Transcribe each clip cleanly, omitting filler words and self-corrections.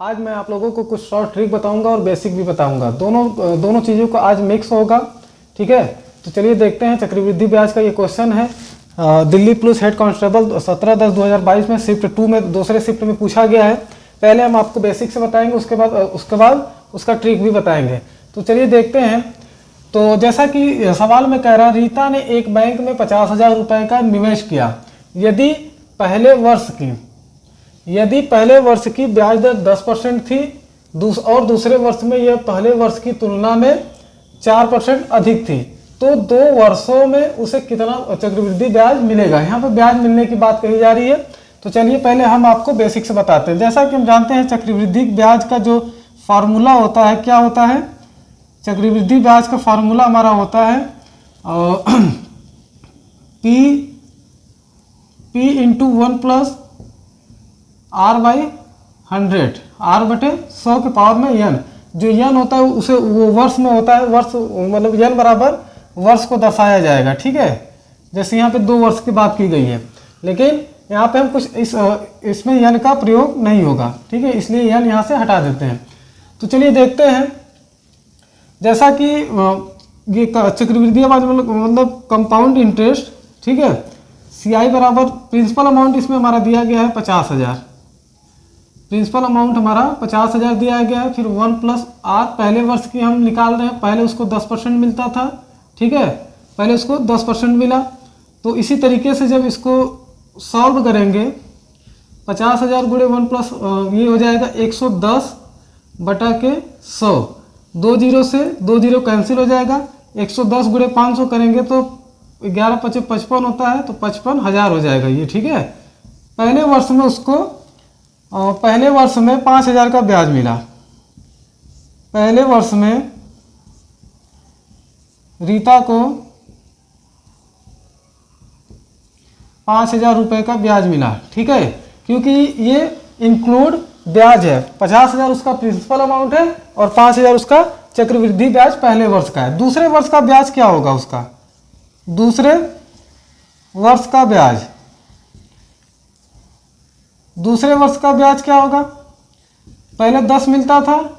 आज मैं आप लोगों को कुछ शॉर्ट ट्रिक बताऊंगा और बेसिक भी बताऊंगा। दोनों चीज़ों का आज मिक्स होगा। ठीक है, तो चलिए देखते हैं। चक्रवृद्धि ब्याज का ये क्वेश्चन है दिल्ली पुलिस हेड कांस्टेबल 17/10/2022 में शिफ्ट 2 में दूसरे शिफ्ट में पूछा गया है। पहले हम आपको बेसिक से बताएंगे, उसके बाद उसका ट्रिक भी बताएंगे। तो चलिए देखते हैं। तो जैसा कि सवाल में कह रहा, रीता ने एक बैंक में 50,000 रुपये का निवेश किया। यदि पहले वर्ष की ब्याज दर 10% थी और दूसरे वर्ष में यह पहले वर्ष की तुलना में 4% अधिक थी, तो 2 वर्षों में उसे कितना चक्रवृद्धि ब्याज मिलेगा। यहाँ पर ब्याज मिलने की बात कही जा रही है। तो चलिए पहले हम आपको बेसिक से बताते हैं। जैसा कि हम जानते हैं चक्रवृद्धि ब्याज का जो फार्मूला होता है, क्या होता है? चक्रवृद्धि ब्याज का फार्मूला हमारा होता है P इंटू 1 + R/100, R/100 के पावर में n। जो n होता है उसे वो वर्ष में होता है, वर्ष मतलब n बराबर वर्ष को दर्शाया जाएगा। ठीक है, जैसे यहाँ पे 2 वर्ष की बात की गई है, लेकिन यहाँ पे हम कुछ इसमें n का प्रयोग नहीं होगा। ठीक है, इसलिए n यहाँ से हटा देते हैं। तो चलिए देखते हैं। जैसा कि ये चक्रवृद्धि ब्याज मतलब कंपाउंड इंटरेस्ट, ठीक है, CI बराबर प्रिंसिपल अमाउंट इसमें हमारा दिया गया है 50,000। प्रिंसिपल अमाउंट हमारा 50,000 दिया गया है। फिर 1 + R पहले वर्ष की हम निकाल रहे हैं। पहले उसको 10% मिलता था। ठीक है, पहले उसको 10% मिला। तो इसी तरीके से जब इसको सॉल्व करेंगे, 50,000 × 1 + ये हो जाएगा 110/100। 2 0 से 2 0 कैंसिल हो जाएगा। 110 × 500 करेंगे तो 11 × 5 = 55 होता है, तो 55,000 हो जाएगा ये। ठीक है, पहले वर्ष में उसको पहले वर्ष में 5,000 का ब्याज मिला। पहले वर्ष में रीता को 5,000 रुपये का ब्याज मिला। ठीक है, क्योंकि ये इंक्लूड ब्याज है। 50,000 उसका प्रिंसिपल अमाउंट है और 5,000 उसका चक्रवृद्धि ब्याज पहले वर्ष का है। दूसरे वर्ष का ब्याज क्या होगा उसका? दूसरे वर्ष का ब्याज क्या होगा? पहले 10 मिलता था,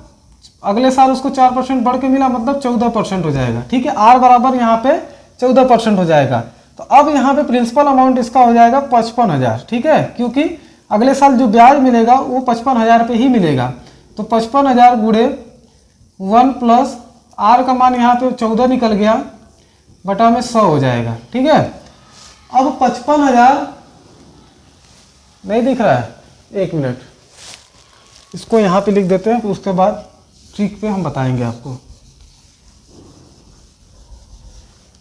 अगले साल उसको 4% बढ़ के मिला, मतलब 14% हो जाएगा। ठीक है, R बराबर यहाँ पे 14% हो जाएगा। तो अब यहाँ पे प्रिंसिपल अमाउंट इसका हो जाएगा 55,000। ठीक है, क्योंकि अगले साल जो ब्याज मिलेगा वो 55,000 पे ही मिलेगा। तो 55,000 × 1 + R का मान यहाँ पे 14 निकल गया, बटा में 100 हो जाएगा। ठीक है, अब 55,000 नहीं दिख रहा है, 1 मिनट, इसको यहाँ पे लिख देते हैं, फिर उसके बाद ट्रिक पे हम बताएंगे आपको।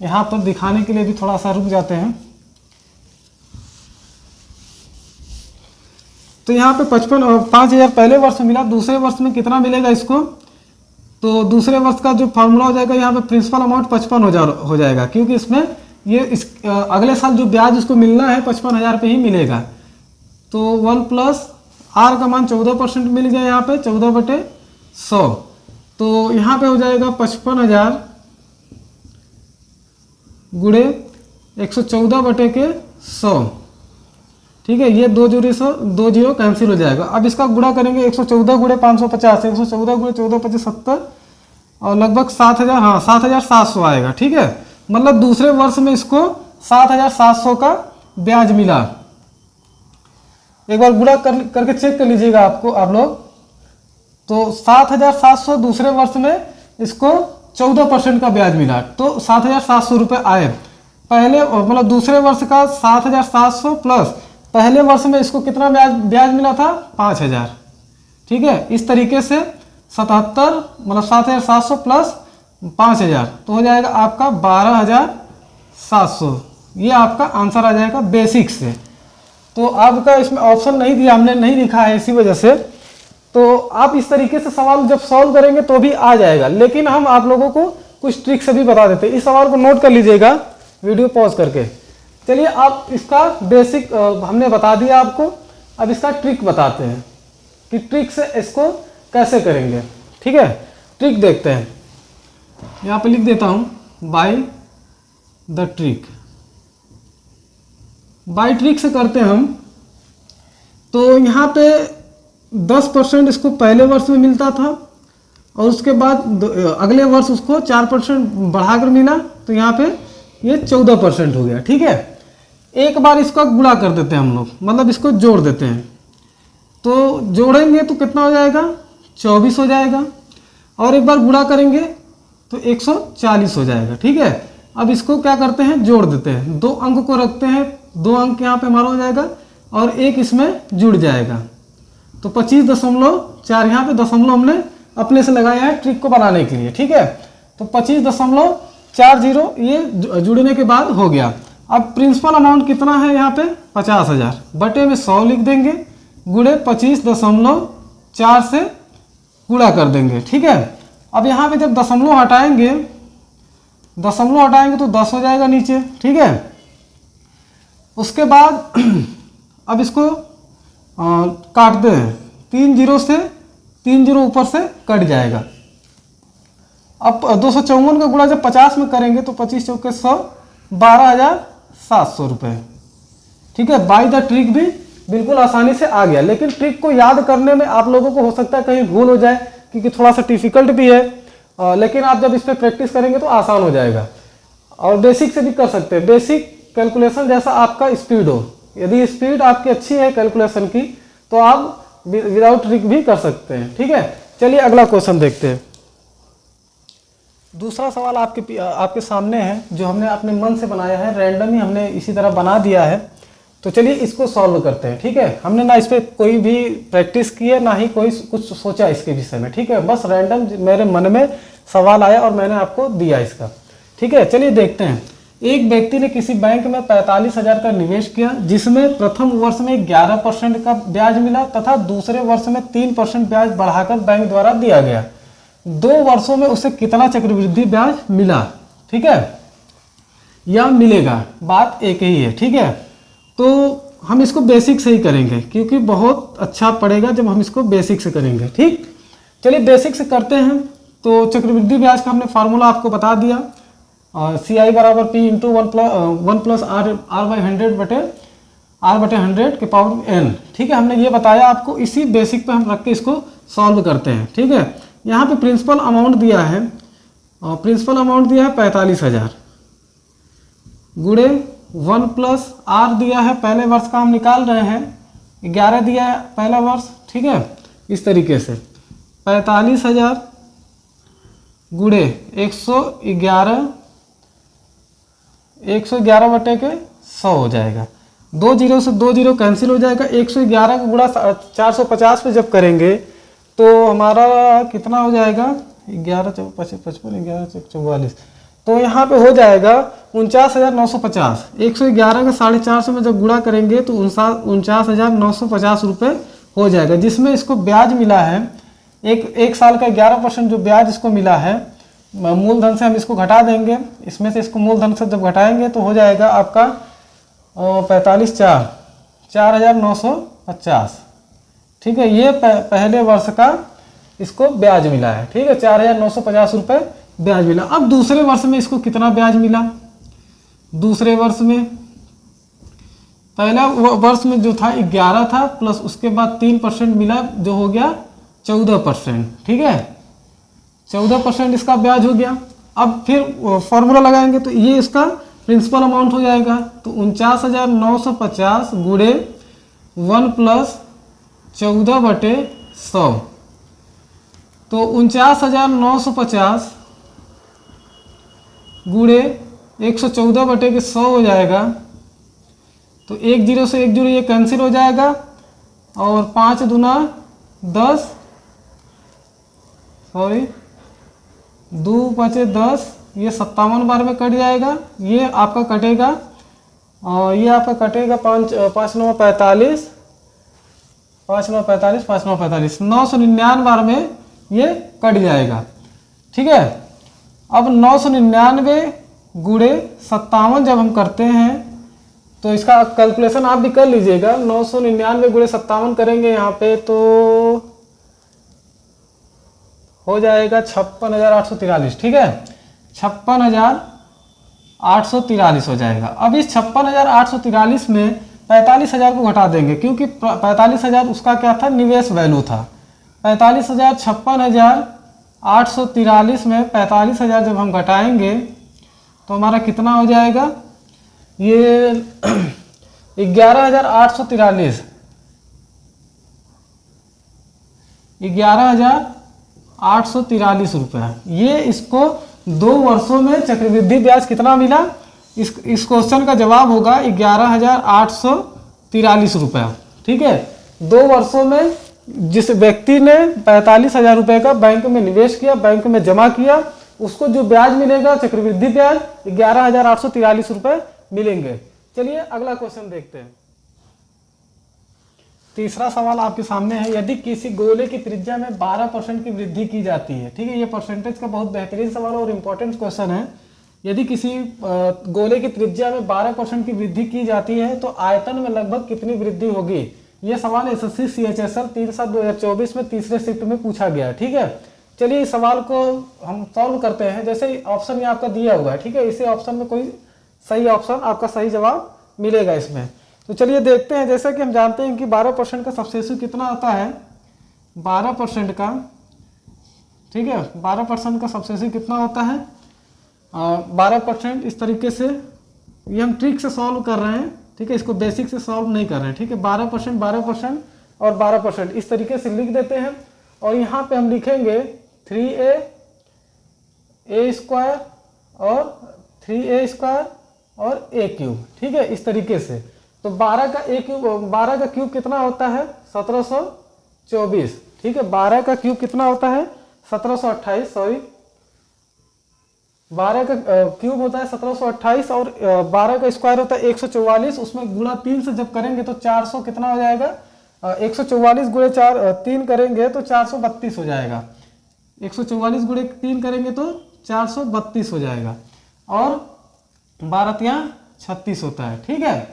यहाँ पर दिखाने के लिए भी थोड़ा सा रुक जाते हैं। तो यहाँ पे 5,000 पहले वर्ष में मिला, दूसरे वर्ष में कितना मिलेगा इसको? तो दूसरे वर्ष का जो फार्मूला हो जाएगा, यहाँ पे प्रिंसिपल अमाउंट 55,000 हो जाएगा, क्योंकि इसमें अगले साल जो ब्याज उसको मिलना है 55,000 पे ही मिलेगा। तो 1 + R का मान 14% मिल गया यहाँ पे, 14/100। तो यहाँ पे हो जाएगा 55,000 × 114/100। ठीक है, ये 2 0 कैंसिल हो जाएगा। अब इसका गुणा करेंगे 114 × 550, 114 × 14 = 70 और लगभग 7,000, हाँ 7,700 आएगा। ठीक है, मतलब दूसरे वर्ष में इसको 7,700 का ब्याज मिला। एक बार गुणा करके चेक कर लीजिएगा आप लोग। तो 7,700 दूसरे वर्ष में इसको 14% का ब्याज मिला, तो 7,700 रुपये आए। पहले मतलब दूसरे वर्ष का 7,700 प्लस पहले वर्ष में इसको कितना ब्याज मिला था? 5,000। ठीक है, इस तरीके से 77 मतलब 7,700 प्लस 5,000 तो हो जाएगा आपका 12,700। ये आपका आंसर आ जाएगा बेसिक से। तो आपका इसमें ऑप्शन नहीं दिया, हमने नहीं लिखा है इसी वजह से। तो आप इस तरीके से सवाल जब सॉल्व करेंगे तो भी आ जाएगा, लेकिन हम आप लोगों को कुछ ट्रिक से भी बता देते हैं। इस सवाल को नोट कर लीजिएगा वीडियो पॉज करके। चलिए, आप इसका बेसिक हमने बता दिया आपको। अब इसका ट्रिक बताते हैं कि ट्रिक से इसको कैसे करेंगे। ठीक है, ट्रिक देखते हैं। यहाँ पे लिख देता हूँ by the trick. By trick से करते हैं हम। तो यहाँ पे 10% इसको पहले वर्ष में मिलता था और उसके बाद अगले वर्ष उसको 4% बढ़ाकर मिला, तो यहाँ पे ये 14% हो गया। ठीक है, एक बार इसका गुणा कर देते हैं हम लोग, मतलब इसको जोड़ देते हैं। तो जोड़ेंगे तो कितना हो जाएगा, 24 हो जाएगा, और एक बार गुणा करेंगे तो 140 हो जाएगा। ठीक है, अब इसको क्या करते हैं, जोड़ देते हैं, 2 अंक को रखते हैं, 2 अंक यहाँ पे हमारा हो जाएगा और 1 इसमें जुड़ जाएगा, तो 25.4 यहाँ पे दशमलव हमने अपने से लगाया है ट्रिक को बनाने के लिए। ठीक है, तो 25.40 ये जुड़ने के बाद हो गया। अब प्रिंसिपल अमाउंट कितना है यहाँ पे, 50,000 बटे में 100 लिख देंगे, गुणे 25.4 से गुणा कर देंगे। ठीक है, अब यहाँ पे जब दशमलव हटाएंगे तो 10 हो जाएगा नीचे। ठीक है, उसके बाद अब इसको काटते हैं, 3 जीरो से 3 जीरो ऊपर से कट जाएगा। अब 254 का गुणा जब 50 में करेंगे तो 25 चौके 100, 12,700 रुपये। ठीक है, बाय द ट्रिक भी बिल्कुल आसानी से आ गया, लेकिन ट्रिक को याद करने में आप लोगों को हो सकता है कहीं भूल हो जाए, क्योंकि थोड़ा सा डिफिकल्ट भी है, लेकिन आप जब इस पर प्रैक्टिस करेंगे तो आसान हो जाएगा। और बेसिक से भी कर सकते हैं, बेसिक कैलकुलेशन जैसा आपका स्पीड हो, यदि स्पीड आपकी अच्छी है कैलकुलेशन की तो आप विदाउट ट्रिक भी कर सकते हैं। ठीक है, चलिए अगला क्वेश्चन देखते हैं। दूसरा सवाल आपके सामने है, जो हमने अपने मन से बनाया है, रैंडम ही हमने इसी तरह बना दिया है। तो चलिए इसको सॉल्व करते हैं। ठीक है, हमने ना इस पर कोई भी प्रैक्टिस की है, ना ही कोई कुछ सोचा इसके विषय में। ठीक है, बस रैंडम मेरे मन में सवाल आया और मैंने आपको दिया इसका। ठीक है, चलिए देखते हैं। एक व्यक्ति ने किसी बैंक में 45,000 का निवेश किया, जिसमें प्रथम वर्ष में 11% का ब्याज मिला तथा दूसरे वर्ष में 3% ब्याज बढ़ाकर बैंक द्वारा दिया गया। 2 वर्षों में उसे कितना चक्रवृद्धि ब्याज मिला? ठीक है, या मिलेगा, बात एक ही है। ठीक है, तो हम इसको बेसिक से ही करेंगे, क्योंकि बहुत अच्छा पड़ेगा जब हम इसको बेसिक से करेंगे। ठीक, चलिए बेसिक से करते हैं। तो चक्रवृद्धि ब्याज का हमने फार्मूला आपको बता दिया, CI बराबर P इंटू 1 प्लस R/100 बटे R/100 के पावर N। ठीक है, हमने ये बताया आपको, इसी बेसिक पे हम रख के इसको सॉल्व करते हैं। ठीक है, यहाँ पे प्रिंसिपल अमाउंट दिया है, प्रिंसिपल अमाउंट दिया है 45,000 गुणे 1 प्लस R दिया है, पहले वर्ष का हम निकाल रहे हैं, 11 दिया है पहला वर्ष। ठीक है, इस तरीके से 45,000 गुणे 111 बटे के 100 हो जाएगा। 2 जीरो से 2 जीरो कैंसिल हो जाएगा। 111 का गुणा 450 पे जब करेंगे तो हमारा कितना हो जाएगा, 11 चौक 55, 11 चौक 44, तो यहाँ पे हो जाएगा 49,950। 111 का 450 में जब गुणा करेंगे तो 49,950 रुपये हो जाएगा, जिसमें इसको ब्याज मिला है एक साल का 11% जो ब्याज इसको मिला है। मूलधन से हम इसको घटा देंगे, इसमें से इसको मूलधन से जब घटाएंगे तो हो जाएगा आपका 4,950। ठीक है, ये पहले वर्ष का इसको ब्याज मिला है। ठीक है, 4,950 रुपये ब्याज मिला। अब दूसरे वर्ष में इसको कितना ब्याज मिला? दूसरे वर्ष में, पहला वर्ष में जो था 11 था, प्लस उसके बाद 3% मिला, जो हो गया 14%। ठीक है, 14% इसका ब्याज हो गया। अब फिर फॉर्मूला लगाएंगे तो ये इसका प्रिंसिपल अमाउंट हो जाएगा, तो 49,950 गुणे 1 प्लस 14 बटे 100, तो 49,950 गुणे 114 बटे के 100 हो जाएगा। तो 1 जीरो से 1 जीरो ये कैंसिल हो जाएगा, और 5 दूना 10, 2 5 10, ये 57 बार में कट जाएगा। ये आपका कटेगा, और ये आपका कटेगा 5 9 45, 5 9 45, 5 9 45, 999 बार में ये कट जाएगा। ठीक है, अब 999 गुणे 57 जब हम करते हैं तो इसका कैलकुलेशन आप भी कर लीजिएगा। 999 गुणे 57 करेंगे यहाँ पे तो हो जाएगा 56,843। ठीक है, 56,843 हो जाएगा। अब इस 56,843 में 45,000 को घटा देंगे, क्योंकि 45,000 उसका क्या था, निवेश वैल्यू था। 45,000 56,843 में 45,000 जब हम घटाएंगे तो हमारा कितना हो जाएगा, ये 11,843 11,843 रुपये। ये इसको 2 वर्षों में चक्रवृद्धि ब्याज कितना मिला, इस क्वेश्चन का जवाब होगा 11,843 रुपये। ठीक है, 2 वर्षों में जिस व्यक्ति ने 45,000 रुपये का बैंक में निवेश किया, बैंक में जमा किया, उसको जो ब्याज मिलेगा चक्रवृद्धि ब्याज 11,843 रुपये मिलेंगे। चलिए अगला क्वेश्चन देखते हैं। तीसरा सवाल आपके सामने है, यदि किसी गोले की त्रिज्या में 12% की वृद्धि की जाती है। ठीक है, ये परसेंटेज का बहुत बेहतरीन सवाल और इम्पोर्टेंट क्वेश्चन है। यदि किसी गोले की त्रिज्या में 12% की वृद्धि की जाती है तो आयतन में लगभग कितनी वृद्धि होगी। ये सवाल एसएससी CHSL 3/7/2024 में तीसरे शिफ्ट में पूछा गया। ठीक है, चलिए इस सवाल को हम सॉल्व करते हैं। जैसे ऑप्शन ये आपका दिया हुआ है, ठीक है, इसी ऑप्शन में कोई सही ऑप्शन आपका सही जवाब मिलेगा इसमें। तो चलिए देखते हैं। जैसा कि हम जानते हैं कि 12% का सबसेसु कितना होता है, 12% का, ठीक है, 12% का सबसेसु कितना होता है, 12% इस तरीके से, ये हम ट्रिक से सॉल्व कर रहे हैं। ठीक है, इसको बेसिक से सॉल्व नहीं कर रहे हैं। ठीक है, 12% 12% और 12% इस तरीके से लिख देते हैं। और यहाँ पे हम लिखेंगे 3a स्क्वायर और 3a स्क्वायर और a क्यूब। ठीक है, इस तरीके से। तो 12 का a क्यूब, 12 का क्यूब कितना होता है, 1724। ठीक है, 12 का क्यूब कितना होता है, 1728, सॉरी, 12 का क्यूब होता है 1728 और 12 का स्क्वायर होता है 144। उसमें गुणा 3 से जब करेंगे तो 400 कितना हो जाएगा, 144 गुणे 3 करेंगे तो 432 हो जाएगा। 144 गुणे 3 करेंगे तो 432 हो जाएगा और 12×36 होता है। ठीक है,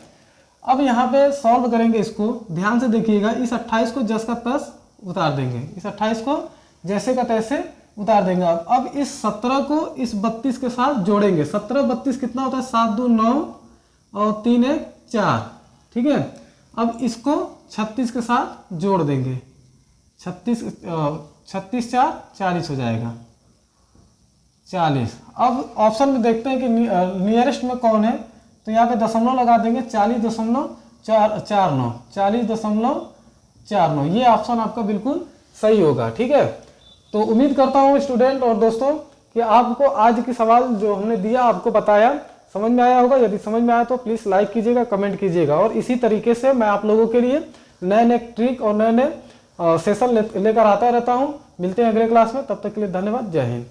अब यहाँ पे सॉल्व करेंगे इसको, ध्यान से देखिएगा। इस 28 को जस का तस उतार देंगे, इस 28 को जैसे का तैसे उतार देंगे। अब इस 17 को इस 32 के साथ जोड़ेंगे। 17 32 कितना होता है, 7 2 9 और 3 1 4। ठीक है, अब इसको 36 के साथ जोड़ देंगे। 36 4 40 हो जाएगा, 40। अब ऑप्शन में देखते हैं कि नियरेस्ट में कौन है, तो यहाँ पे दशमलव लगा देंगे, 40.49, 40.49। ये ऑप्शन आपका बिल्कुल सही होगा। ठीक है, तो उम्मीद करता हूँ स्टूडेंट और दोस्तों कि आपको आज की सवाल जो हमने दिया, आपको बताया, समझ में आया होगा। यदि समझ में आया तो प्लीज़ लाइक कीजिएगा, कमेंट कीजिएगा। और इसी तरीके से मैं आप लोगों के लिए नए नए ट्रिक और नए नए सेशन लेकर आता रहता हूँ। मिलते हैं अगले क्लास में, तब तक के लिए धन्यवाद, जय हिंद।